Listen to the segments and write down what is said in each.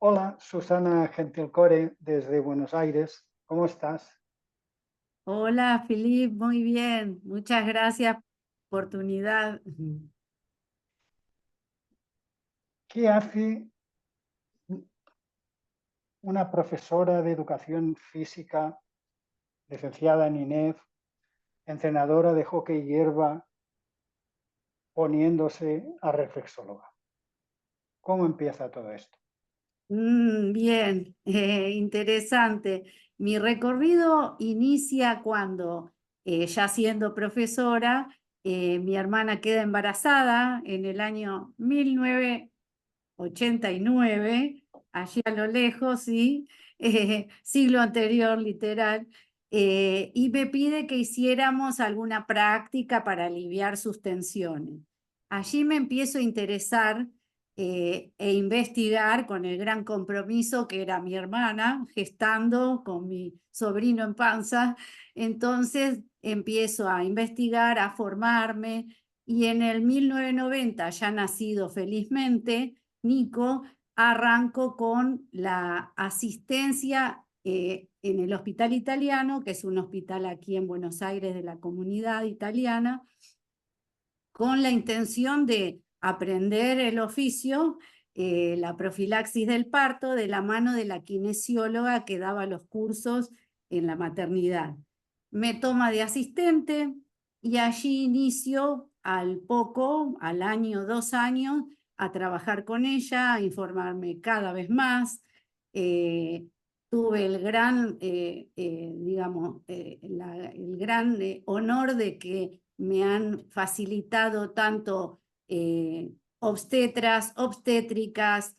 Hola, Susana Gentilcore desde Buenos Aires. ¿Cómo estás? Hola, Filip, muy bien. Muchas gracias por la oportunidad. ¿Qué hace una profesora de educación física, licenciada en INEF, entrenadora de hockey hierba, poniéndose a reflexóloga? ¿Cómo empieza todo esto? Bien, interesante. Mi recorrido inicia cuando, ya siendo profesora, mi hermana queda embarazada en el año 1989, allí a lo lejos, sí, siglo anterior, literal, y me pide que hiciéramos alguna práctica para aliviar sus tensiones. Allí me empiezo a interesar e investigar con el gran compromiso que era mi hermana, gestando con mi sobrino en panza. Entonces empiezo a investigar, a formarme, y en el 1990, ya nacido felizmente, Nico, arranco con la asistencia en el Hospital Italiano, que es un hospital aquí en Buenos Aires de la comunidad italiana, con la intención de aprender el oficio, la profilaxis del parto, de la mano de la kinesióloga que daba los cursos en la maternidad. Me toma de asistente y allí inicio al año, 2 años, a trabajar con ella, a informarme cada vez más. Tuve el gran, el gran honor de que me han facilitado tanto obstetras, obstétricas,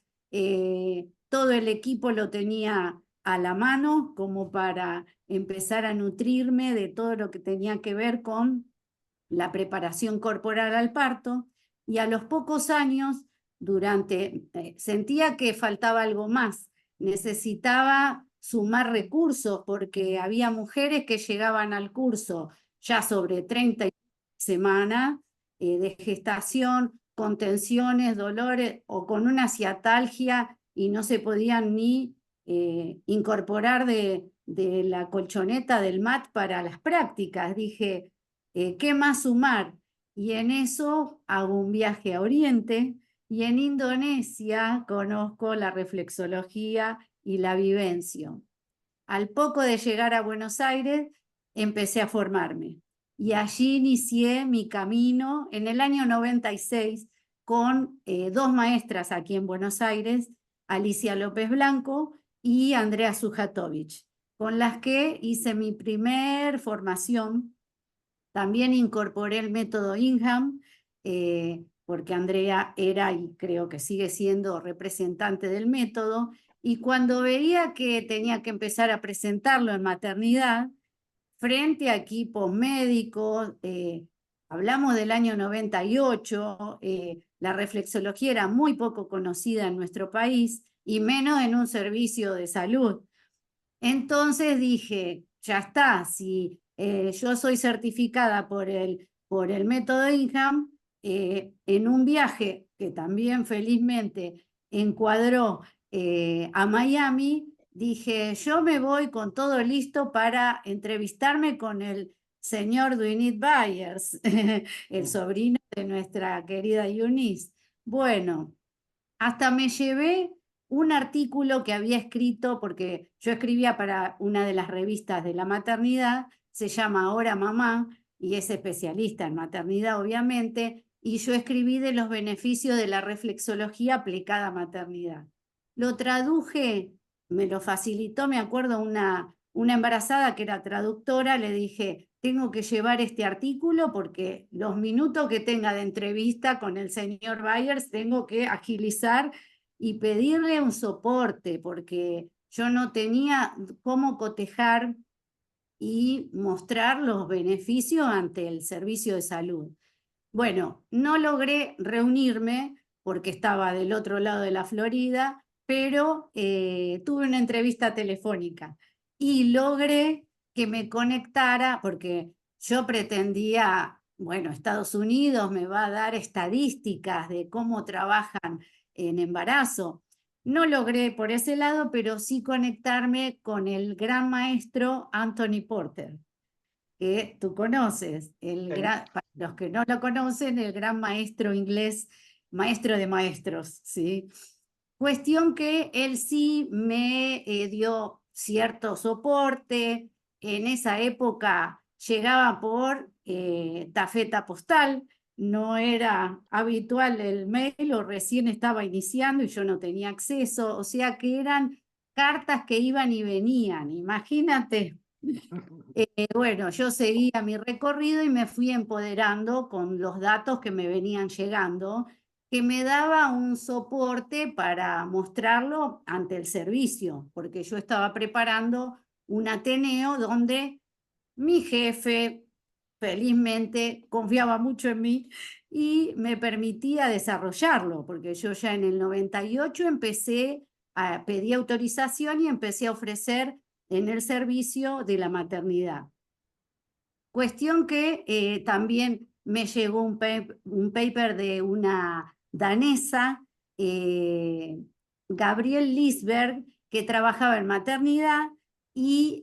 todo el equipo lo tenía a la mano como para empezar a nutrirme de todo lo que tenía que ver con la preparación corporal al parto, y a los pocos años, sentía que faltaba algo más, necesitaba sumar recursos porque había mujeres que llegaban al curso ya sobre 30 semanas de gestación, con tensiones, dolores o con una ciatalgia y no se podían ni incorporar de la colchoneta del mat para las prácticas. Dije, ¿qué más sumar? Y en eso hago un viaje a Oriente, y en Indonesia conozco la reflexología y la vivencia. Al poco de llegar a Buenos Aires, empecé a formarme. Y allí inicié mi camino en el año 96 con dos maestras aquí en Buenos Aires, Alicia López Blanco y Andrea Sujatovich, con las que hice mi primer formación. También incorporé el método Ingham, porque Andrea era y creo que sigue siendo representante del método, y cuando veía que tenía que empezar a presentarlo en maternidad, frente a equipos médicos, hablamos del año 98, la reflexología era muy poco conocida en nuestro país y menos en un servicio de salud. Entonces dije, ya está, si yo soy certificada por el método Ingham, en un viaje que también felizmente encuadró a Miami, dije, yo me voy con todo listo para entrevistarme con el señor Dwight Byers, el sobrino de nuestra querida Eunice. Bueno, hasta me llevé un artículo que había escrito, porque yo escribía para una de las revistas de la maternidad, se llama Ahora Mamá, y es especialista en maternidad, obviamente, y yo escribí de los beneficios de la reflexología aplicada a maternidad. Lo traduje, me lo facilitó, me acuerdo, una embarazada que era traductora, le dije, tengo que llevar este artículo porque los minutos que tenga de entrevista con el señor Byers tengo que agilizar y pedirle un soporte, porque yo no tenía cómo cotejar y mostrar los beneficios ante el servicio de salud. Bueno, no logré reunirme porque estaba del otro lado de la Florida, pero tuve una entrevista telefónica y logré que me conectara, porque yo pretendía, bueno, Estados Unidos me va a dar estadísticas de cómo trabajan en embarazo, No logré por ese lado, pero sí conectarme con el gran maestro Anthony Porter, que tú conoces, para los que no lo conocen, el gran maestro inglés, maestro de maestros, ¿sí? Cuestión que él sí me dio cierto soporte. En esa época llegaba por tafeta postal, no era habitual el mail o recién estaba iniciando y yo no tenía acceso, o sea que eran cartas que iban y venían, imagínate. Bueno, yo seguía mi recorrido y me fui empoderando con los datos que me venían llegando, que me daba un soporte para mostrarlo ante el servicio, porque yo estaba preparando un Ateneo donde mi jefe felizmente confiaba mucho en mí y me permitía desarrollarlo, porque yo ya en el 98 empecé a pedir autorización y empecé a ofrecer en el servicio de la maternidad. Cuestión que también me llegó un paper de una danesa, Gabrielle Lisberg, que trabajaba en maternidad y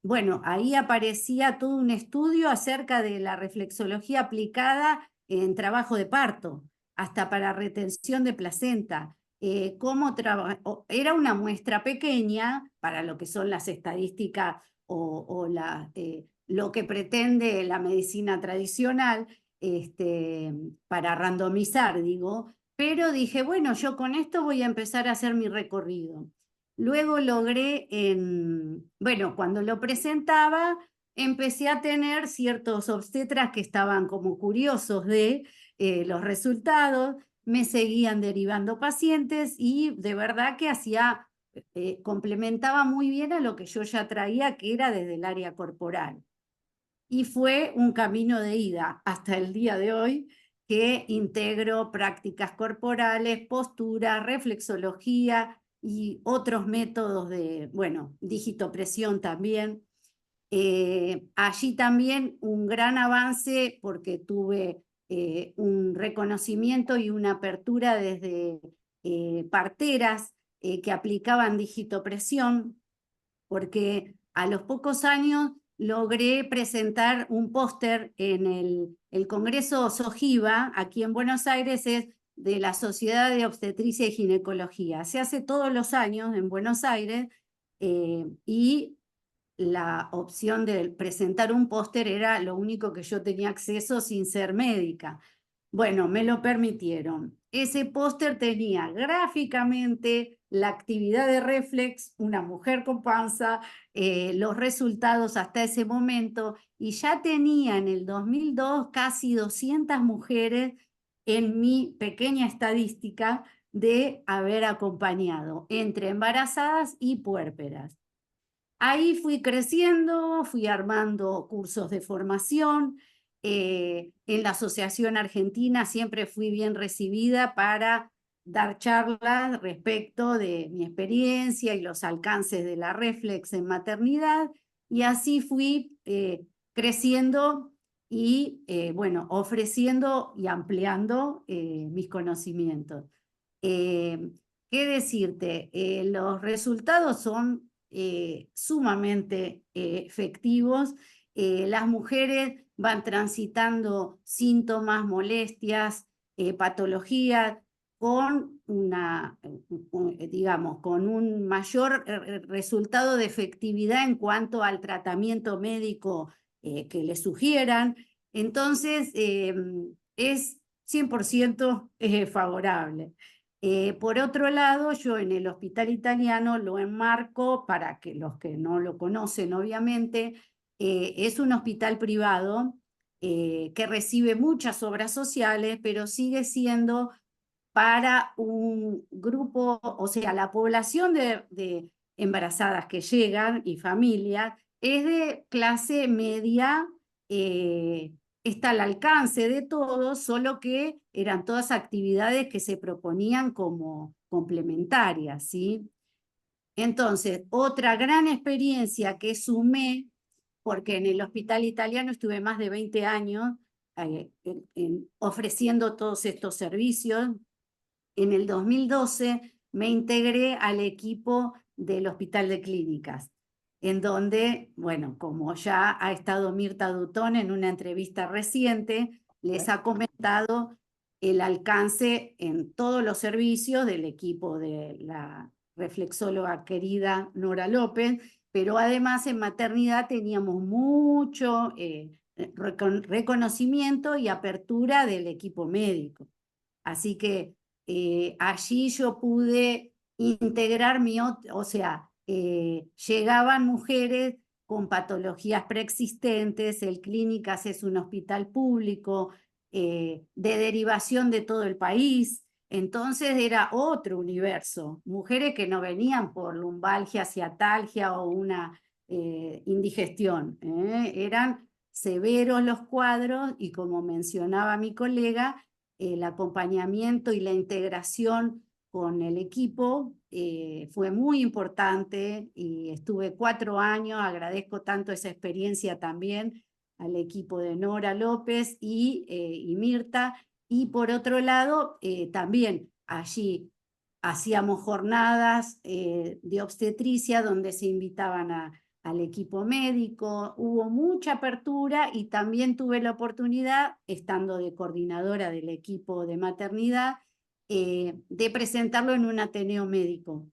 bueno, ahí aparecía todo un estudio acerca de la reflexología aplicada en trabajo de parto, hasta para retención de placenta. Era una muestra pequeña para lo que son las estadísticas o lo que pretende la medicina tradicional, para randomizar, digo, pero dije, bueno, yo con esto voy a empezar a hacer mi recorrido. Luego logré, bueno, cuando lo presentaba, empecé a tener ciertos obstetras que estaban como curiosos de los resultados, me seguían derivando pacientes y de verdad que complementaba muy bien a lo que yo ya traía, que era desde el área corporal. Y fue un camino de ida hasta el día de hoy, que integro prácticas corporales, postura, reflexología y otros métodos de, bueno, digitopresión también. Allí también un gran avance porque tuve un reconocimiento y una apertura desde parteras que aplicaban digitopresión, porque a los pocos años logré presentar un póster en el Congreso SOGIVA, aquí en Buenos Aires, es de la Sociedad de Obstetricia y Ginecología. Se hace todos los años en Buenos Aires y la opción de presentar un póster era lo único que yo tenía acceso sin ser médica. Bueno, me lo permitieron. Ese póster tenía gráficamente la actividad de Reflex, una mujer con panza, los resultados hasta ese momento, y ya tenía en el 2002 casi 200 mujeres en mi pequeña estadística de haber acompañado entre embarazadas y puérperas. Ahí fui creciendo, fui armando cursos de formación. En la Asociación Argentina siempre fui bien recibida para dar charlas respecto de mi experiencia y los alcances de la Reflex en maternidad. Y así fui creciendo y, bueno, ofreciendo y ampliando mis conocimientos. ¿Qué decirte? Los resultados son sumamente efectivos. Las mujeres van transitando síntomas, molestias, patologías con digamos, con un mayor resultado de efectividad en cuanto al tratamiento médico que les sugieran. Entonces, es 100% favorable. Por otro lado, yo en el Hospital Italiano lo enmarco, para que los que no lo conocen, obviamente, es un hospital privado que recibe muchas obras sociales, pero sigue siendo para un grupo, o sea, la población de embarazadas que llegan y familias es de clase media, está al alcance de todos, solo que eran todas actividades que se proponían como complementarias, ¿sí? Entonces, otra gran experiencia que sumé, porque en el Hospital Italiano estuve más de 20 años ofreciendo todos estos servicios. En el 2012 me integré al equipo del Hospital de Clínicas, en donde, bueno, como ya ha estado Mirta Dutton en una entrevista reciente, les ha comentado el alcance en todos los servicios del equipo de la reflexóloga querida Nora López, pero además en maternidad teníamos mucho reconocimiento y apertura del equipo médico. Así que allí yo pude integrar o sea, llegaban mujeres con patologías preexistentes, el Clínicas es un hospital público de derivación de todo el país, entonces era otro universo, mujeres que no venían por lumbalgia, ciatalgia o una indigestión, eran severos los cuadros y como mencionaba mi colega, el acompañamiento y la integración con el equipo fue muy importante y estuve 4 años, agradezco tanto esa experiencia también al equipo de Nora López y Mirta, y por otro lado también allí hacíamos jornadas de obstetricia donde se invitaban al equipo médico, hubo mucha apertura y también tuve la oportunidad, estando de coordinadora del equipo de maternidad, de presentarlo en un Ateneo médico,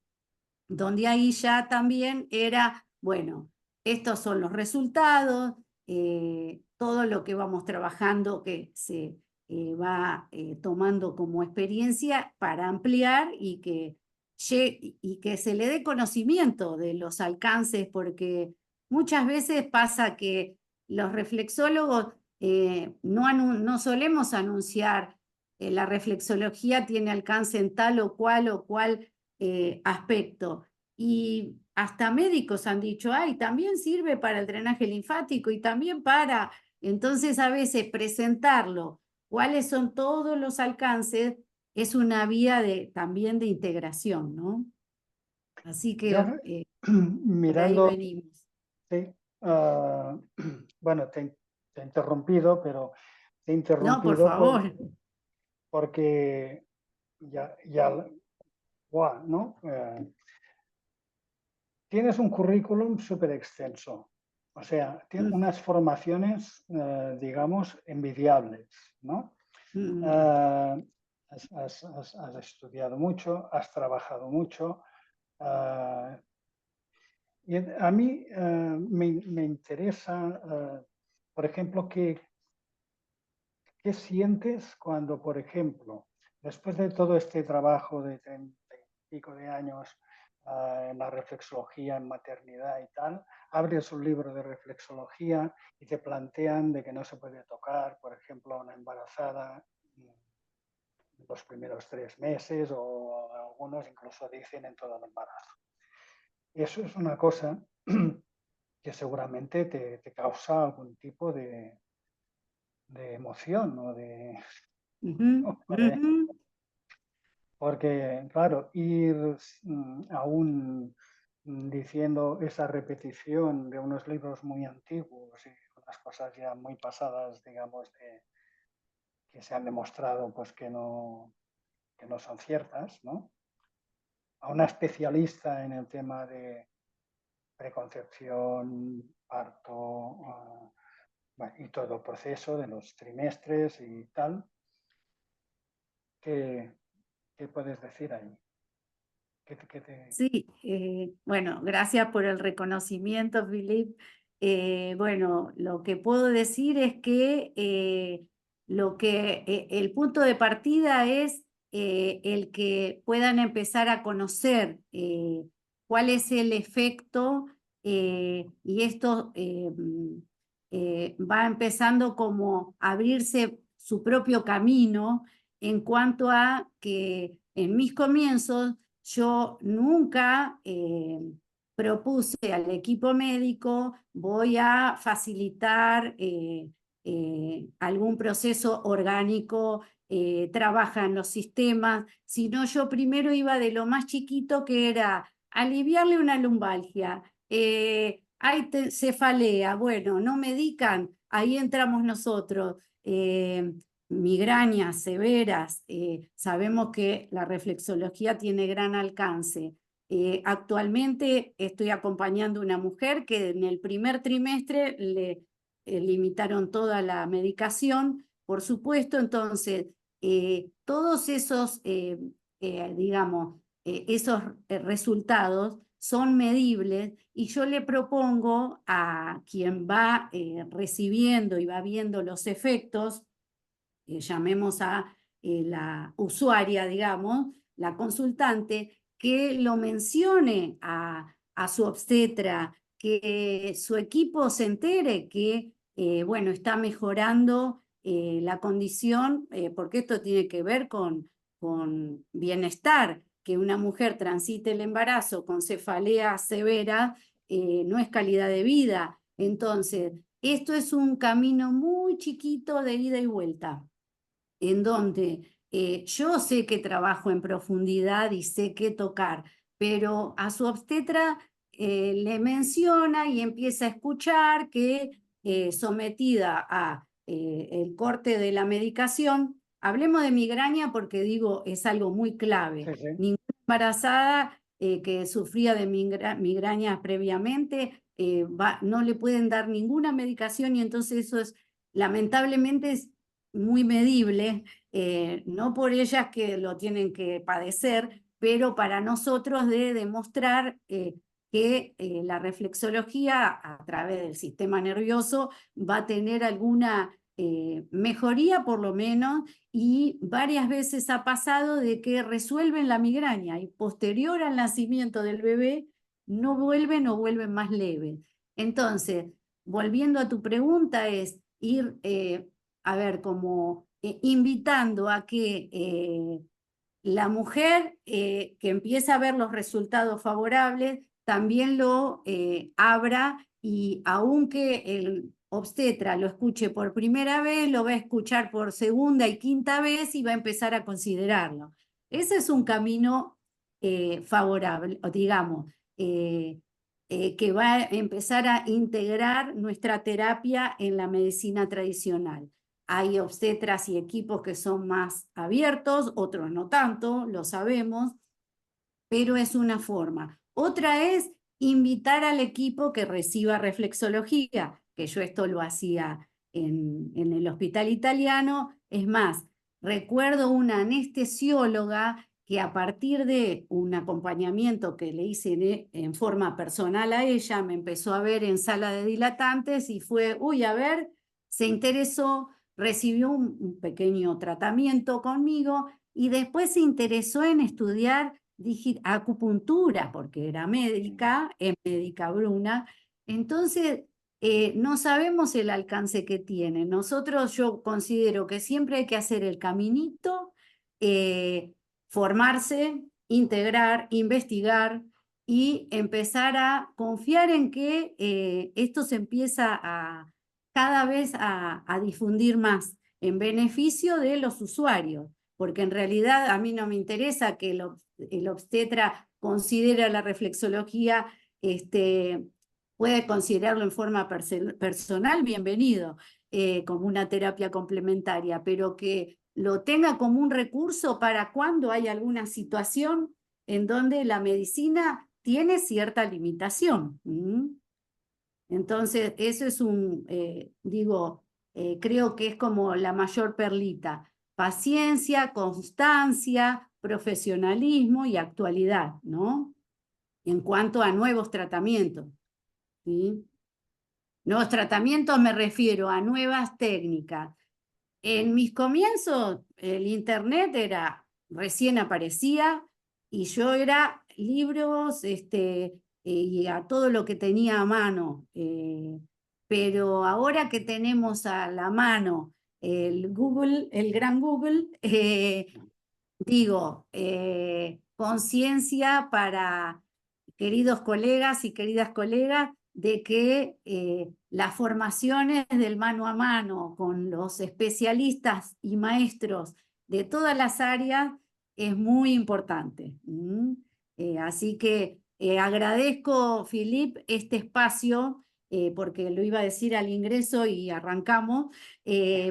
donde ahí ya también era, bueno, estos son los resultados, todo lo que vamos trabajando que se va tomando como experiencia para ampliar y que se le dé conocimiento de los alcances, porque muchas veces pasa que los reflexólogos no solemos anunciar la reflexología tiene alcance en tal o cual aspecto. Y hasta médicos han dicho, ay, también sirve para el drenaje linfático y también para... Entonces a veces presentarlo, cuáles son todos los alcances, es una vía también de integración, ¿no? Así que Ya por ahí mirando, venimos. sí, bueno, te he interrumpido, pero te he No, por interrumpido favor. porque ya, guau, ¿no? Tienes un currículum súper extenso, o sea, tienes unas formaciones, digamos, envidiables, ¿no? Has estudiado mucho, has trabajado mucho. Y a mí me interesa, por ejemplo, ¿qué sientes cuando, por ejemplo, después de todo este trabajo de 30 y pico de años en la reflexología, en maternidad y tal, abres un libro de reflexología y te plantean de que no se puede tocar, por ejemplo, a una embarazada los primeros 3 meses o algunos incluso dicen en todo el embarazo? Eso es una cosa que seguramente te causa algún tipo de emoción o de, porque, claro, ir aún diciendo esa repetición de unos libros muy antiguos y unas cosas ya muy pasadas, digamos, que se han demostrado pues, que no son ciertas, ¿no? A una especialista en el tema de preconcepción, parto y todo el proceso de los trimestres y tal. ¿Qué puedes decir ahí? Sí, bueno, gracias por el reconocimiento, Philip. Bueno, lo que puedo decir es que el punto de partida es el que puedan empezar a conocer cuál es el efecto y esto va empezando como a abrirse su propio camino en cuanto a que en mis comienzos yo nunca propuse al equipo médico, voy a facilitar algún proceso orgánico, trabaja en los sistemas, sino yo primero iba de lo más chiquito que era aliviarle una lumbalgia, hay cefalea, bueno, no medican, ahí entramos nosotros. migrañas severas, sabemos que la reflexología tiene gran alcance. Actualmente estoy acompañando a una mujer que en el primer trimestre le limitaron toda la medicación, por supuesto. Entonces todos esos, digamos, esos resultados son medibles, y yo le propongo a quien va recibiendo y va viendo los efectos, llamemos a la usuaria, digamos, la consultante, que lo mencione a su obstetra, que su equipo se entere que, bueno, está mejorando la condición, porque esto tiene que ver con bienestar. Que una mujer transite el embarazo con cefalea severa no es calidad de vida. Entonces, esto es un camino muy chiquito de ida y vuelta, en donde yo sé que trabajo en profundidad y sé qué tocar, pero a su obstetra le menciona y empieza a escuchar que sometida a el corte de la medicación, hablemos de migraña porque digo, es algo muy clave. Sí, sí. Ninguna embarazada que sufría de migraña previamente no le pueden dar ninguna medicación, y entonces eso es, lamentablemente, es muy medible, no por ellas que lo tienen que padecer, pero para nosotros de demostrar que la reflexología a través del sistema nervioso va a tener alguna mejoría por lo menos, y varias veces ha pasado de que resuelven la migraña y posterior al nacimiento del bebé no vuelven o vuelven más leves. Entonces, volviendo a tu pregunta, es ir a ver, como invitando a que la mujer que empieza a ver los resultados favorables también lo abra, y aunque el obstetra lo escuche por primera vez, lo va a escuchar por segunda y quinta vez y va a empezar a considerarlo. Ese es un camino favorable, o digamos, que va a empezar a integrar nuestra terapia en la medicina tradicional. Hay obstetras y equipos que son más abiertos, otros no tanto, lo sabemos, pero es una forma. Otra es invitar al equipo que reciba reflexología, que yo esto lo hacía en el hospital italiano. Es más, recuerdo una anestesióloga que a partir de un acompañamiento que le hice en forma personal a ella, me empezó a ver en sala de dilatantes y fue, uy, a ver, se interesó, recibió un pequeño tratamiento conmigo y después se interesó en estudiar acupuntura, porque era médica, es médica Bruna. Entonces, no sabemos el alcance que tiene. Nosotros, yo considero que siempre hay que hacer el caminito, formarse, integrar, investigar y empezar a confiar en que esto se empieza cada vez a difundir más en beneficio de los usuarios, porque en realidad a mí no me interesa que el obstetra considere la reflexología, puede considerarlo en forma personal, bienvenido, como una terapia complementaria, pero que lo tenga como un recurso para cuando hay alguna situación en donde la medicina tiene cierta limitación. Entonces, eso es creo que es como la mayor perlita: paciencia, constancia, profesionalismo y actualidad, ¿no? En cuanto a nuevos tratamientos, ¿sí? Nuevos tratamientos me refiero a nuevas técnicas. En mis comienzos, el internet recién aparecía, y yo era libros, y a todo lo que tenía a mano. Pero ahora que tenemos a la mano el Google, el gran Google, conciencia para queridos colegas y queridas colegas de que las formaciones del mano a mano con los especialistas y maestros de todas las áreas es muy importante. Así que agradezco, Philippe, este espacio porque lo iba a decir al ingreso y arrancamos,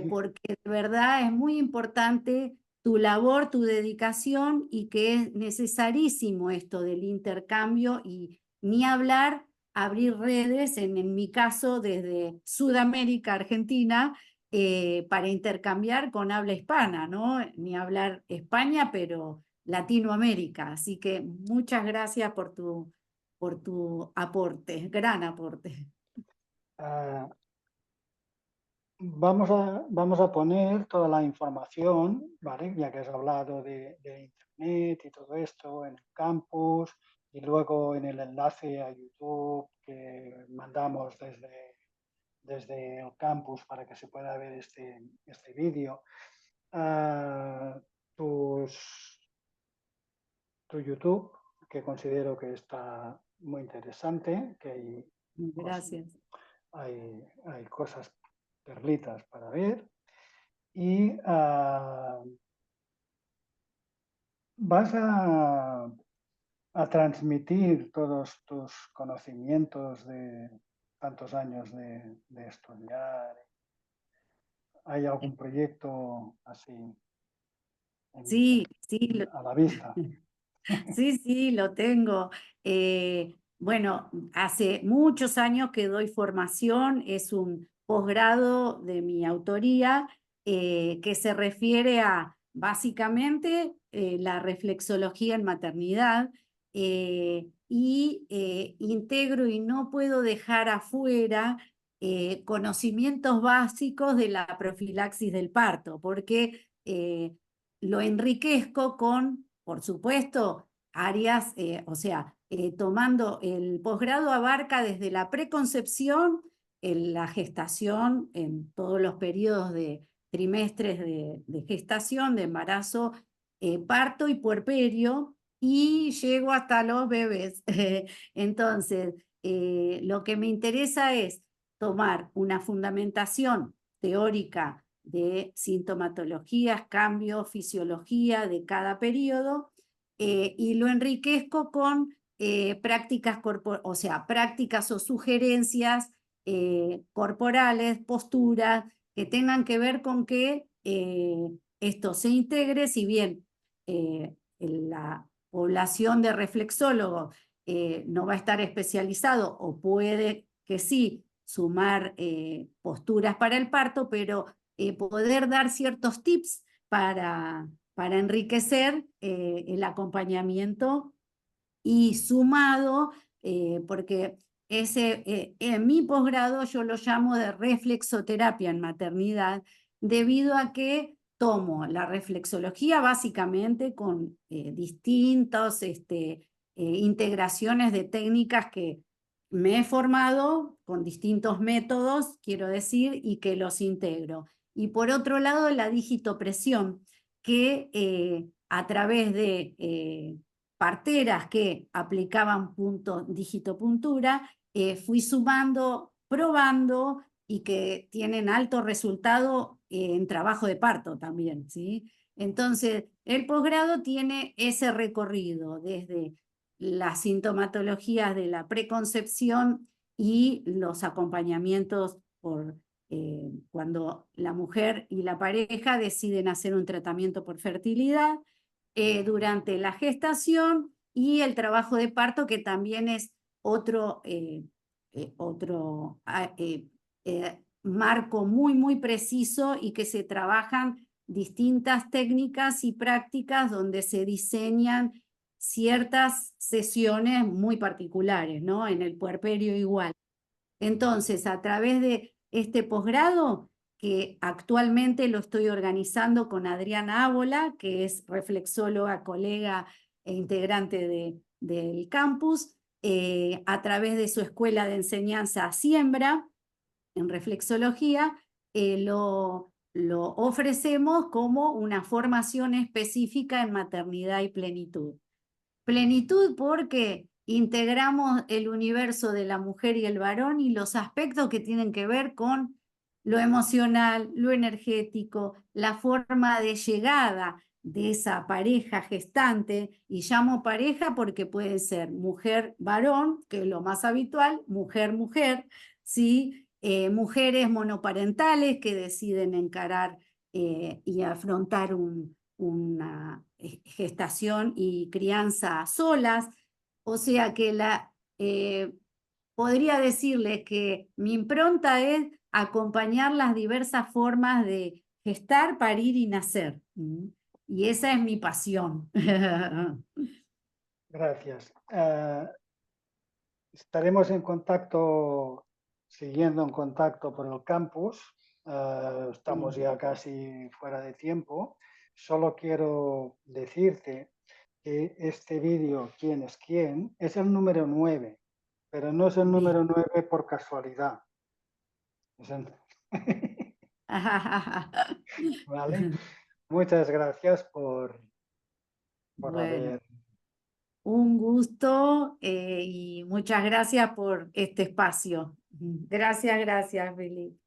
porque de verdad es muy importante tu labor, tu dedicación, y que es necesarísimo esto del intercambio, y ni hablar abrir redes, en mi caso desde Sudamérica, Argentina, para intercambiar con habla hispana, ¿no? Ni hablar España, pero Latinoamérica. Así que muchas gracias por tu aporte, gran aporte. Ah, vamos a poner toda la información, ¿vale? Ya que has hablado de Internet y todo esto en el campus, y luego en el enlace a YouTube que mandamos desde el campus para que se pueda ver este vídeo. Tu YouTube, que considero que está muy interesante, que hay Gracias. hay cosas perlitas para ver, y vas a transmitir todos tus conocimientos de tantos años de estudiar. ¿Hay algún proyecto así Sí, sí, a la vista? sí, sí, lo tengo. Bueno, hace muchos años que doy formación, es un posgrado de mi autoría, que se refiere a básicamente la reflexología en maternidad, y integro y no puedo dejar afuera conocimientos básicos de la profilaxis del parto, porque lo enriquezco con, por supuesto, áreas, o sea, tomando el posgrado abarca desde la preconcepción, la gestación, en todos los periodos de trimestres de gestación, de embarazo, parto y puerperio, y llego hasta los bebés. Entonces, lo que me interesa es tomar una fundamentación teórica de sintomatologías, cambios, fisiología de cada periodo, y lo enriquezco con prácticas o sea, prácticas o sugerencias corporales, posturas, que tengan que ver con que esto se integre, si bien la población de reflexólogos no va a estar especializado, o puede que sí, sumar posturas para el parto, pero poder dar ciertos tips para enriquecer el acompañamiento, y sumado, porque en mi posgrado yo lo llamo de reflexoterapia en maternidad, debido a que tomo la reflexología básicamente con distintas integraciones de técnicas que me he formado con distintos métodos, quiero decir, y que los integro. Y por otro lado, la digitopresión, que a través de parteras que aplicaban digitopuntura, fui sumando, probando, y que tienen alto resultado en trabajo de parto también, ¿sí? Entonces, el posgrado tiene ese recorrido desde las sintomatologías de la preconcepción y los acompañamientos cuando la mujer y la pareja deciden hacer un tratamiento por fertilidad, durante la gestación, y el trabajo de parto, que también es otro marco muy, muy preciso, y que se trabajan distintas técnicas y prácticas donde se diseñan ciertas sesiones muy particulares, ¿no? En el puerperio igual. Entonces, a través de este posgrado, que actualmente lo estoy organizando con Adriana Ábola, que es reflexóloga, colega e integrante del campus, a través de su escuela de enseñanza Siembra, en reflexología, lo ofrecemos como una formación específica en maternidad y plenitud. Plenitud porque integramos el universo de la mujer y el varón, y los aspectos que tienen que ver con lo emocional, lo energético, la forma de llegada de esa pareja gestante, y llamo pareja porque puede ser mujer-varón, que es lo más habitual, mujer-mujer, ¿sí? Mujeres monoparentales que deciden encarar y afrontar una gestación y crianza solas. O sea que podría decirles que mi impronta es acompañar las diversas formas de gestar, parir y nacer. Y esa es mi pasión. Gracias. Estaremos en contacto, siguiendo en contacto por el campus. Estamos ya casi fuera de tiempo. Solo quiero decirte que este vídeo, ¿Quién es quién?, es el número 9, pero no es el número 9 por casualidad. Es el... ¿Vale? Muchas gracias por Bueno, haber... un gusto y muchas gracias por este espacio. Gracias, Billy.